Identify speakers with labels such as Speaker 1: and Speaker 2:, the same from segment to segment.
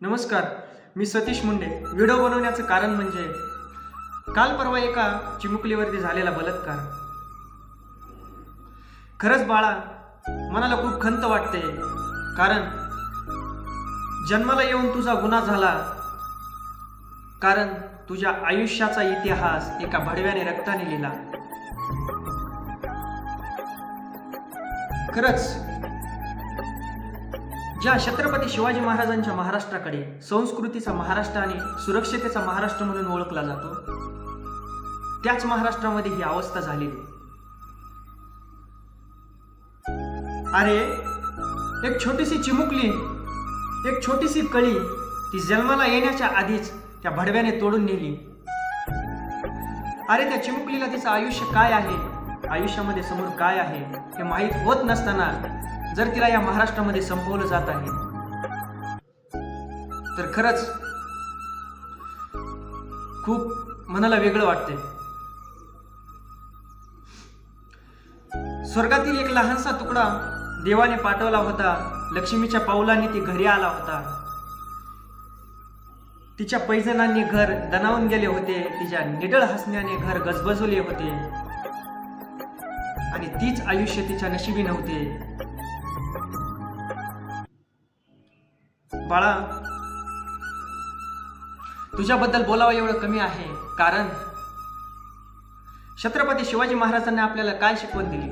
Speaker 1: नमस्कार, मी सतीश मुंडे. व्हिडिओ बनवण्याचं कारण म्हणजे काल परवा एका चिमुकलीवरती झालेला बलात्कार. खरंच बाळा, मनाला खूप खंत वाटते, कारण जन्माला येऊन तुझा गुन्हा झाला, कारण तुझ्या आयुष्याचा इतिहास एका भडव्याने रक्ताने लिहिला. खरंच ज्या छत्रपती शिवाजी महाराजांच्या महाराष्ट्राकडे संस्कृतीचा महाराष्ट्र आणि सुरक्षितेचा महाराष्ट्र म्हणून ओळखला जातो, त्याच महाराष्ट्रामध्ये ही अवस्था झालेली. अरे, एक छोटीशी चिमुकली, एक छोटीशी कळी, ती जन्माला येण्याच्या आधीच त्या भडव्याने तोडून नेली. अरे, त्या चिमुकलीला तिचं आयुष्य काय आहे, आयुष्यामध्ये समोर काय आहे हे माहीत होत नसताना जर तिला या महाराष्ट्रामध्ये संपवलं जात आहे, तर खरंच खूप मनाला वेगळं वाटते. स्वर्गातील एक लहानसा तुकडा देवाने पाठवला होता. लक्ष्मीच्या पावलांनी ती घरी आला होता. तिच्या पैजणांनी घर दणावून गेले होते, तिच्या निडळ हसण्याने घर गजबजवले होते, आणि तीच आयुष्य तिच्या नशिबी नव्हते. बाळा, तुझ्याबद्दल बोलावं एवढं कमी आहे, कारण छत्रपती शिवाजी महाराजांनी आपल्याला काय शिकवण दिली,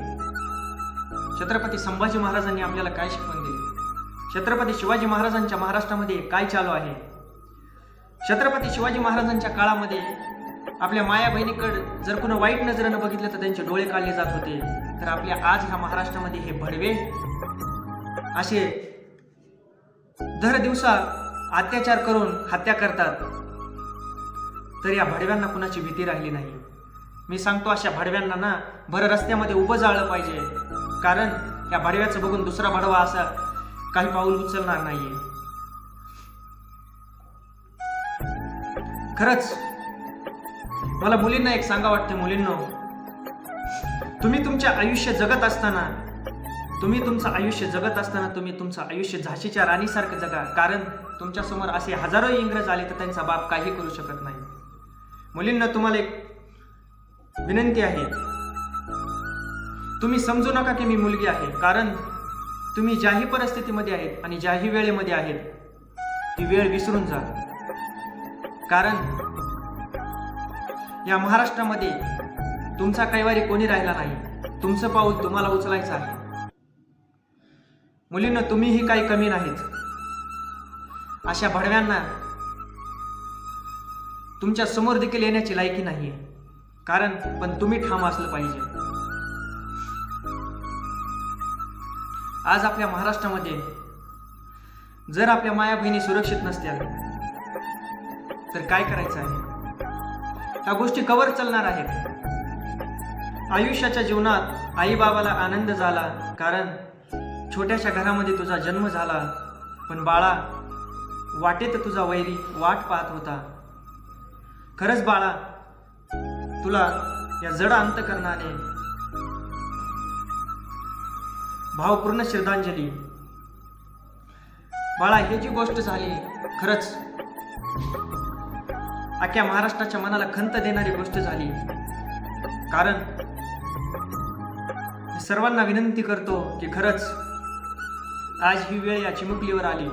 Speaker 1: छत्रपती संभाजी महाराजांनी आपल्याला काय शिकवण दिली, छत्रपती शिवाजी महाराजांच्या महाराष्ट्रामध्ये काय चालू आहे. छत्रपती शिवाजी महाराजांच्या काळामध्ये आपल्या माया बहिणीकडे जर कोणी वाईट नजरेनं बघितलं तर त्यांचे डोळे काढले जात होते. तर आपल्या आज ह्या महाराष्ट्रामध्ये हे भडवे असे दर दिवसा अत्याचार करून हत्या करतात, तर या भडव्यांना कुणाची भीती राहिली नाही. मी सांगतो, अशा भडव्यांना ना भर रस्त्यामध्ये उभं जाळलं पाहिजे, कारण या भडव्याचं बघून दुसरा भडवा असा काही पाऊल उचलणार नाहीये. खरंच मला मुलींना एक सांगा वाटते, मुलींनो, तुम्ही तुमचे आयुष्य जगत असताना तुम्ही तुमचं आयुष्य झाशीच्या राणीसारखं जगा, कारण तुमच्यासमोर असे हजारो इंग्रज आले तर त्यांचा बाप काही करू शकत नाही. मुलींना तुम्हाला एक विनंती आहे, तुम्ही समजू नका की मी मुलगी आहे, कारण तुम्ही ज्याही परिस्थितीमध्ये आहेत आणि ज्याही वेळेमध्ये आहेत ती वेळ विसरून जा. कारण या महाराष्ट्रामध्ये तुमचा कैवारी कोणी राहिला नाही. तुमचं पाऊल तुम्हाला उचलायचं आहे. मुलींना तुम्हीही काही कमी नाहीत. अशा भडव्यांना तुमच्या समोर देखील येण्याची लायकी नाही, कारण पण तुम्ही ठाम असलं पाहिजे. आज आपल्या महाराष्ट्रामध्ये जर आपल्या माया बहिणी सुरक्षित नसत्या तर काय करायचं आहे. ह्या गोष्टी कवर चालणार आहेत. आयुष्याच्या जीवनात आई बाबाला आनंद झाला, कारण छोट्याशा घरामध्ये तुझा जन्म झाला, पण बाळा, वाटेत तुझा वैरी वाट पाहत होता. खरंच बाळा, तुला या जड अंतकरणाने भावपूर्ण श्रद्धांजली. बाळा, ही जी गोष्ट झाली, खरंच अख्ख्या महाराष्ट्राच्या मनाला खंत देणारी गोष्ट झाली. कारण सर्वांना विनंती करतो की खरंच आज ही वेळ या चिमुकलीवर आली,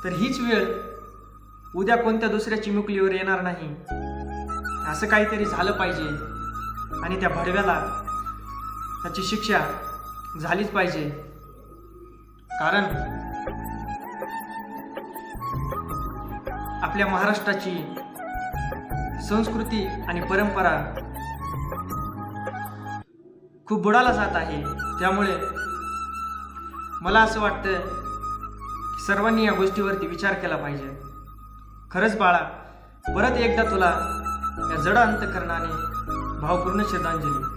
Speaker 1: तर हीच वेळ उद्या कोणत्या दुसऱ्या चिमुकलीवर येणार नाही. असं काहीतरी झालं पाहिजे, आणि त्या भडव्याला त्याची शिक्षा झालीच पाहिजे. कारण आपल्या महाराष्ट्राची संस्कृती आणि परंपरा खूप बुडाला जात आहे. त्यामुळे मला असं वाटतं की सर्वांनी या गोष्टीवरती विचार केला पाहिजे. खरंच बाळा, परत एकदा तुला या जड अंतकरणाने भावपूर्ण श्रद्धांजली.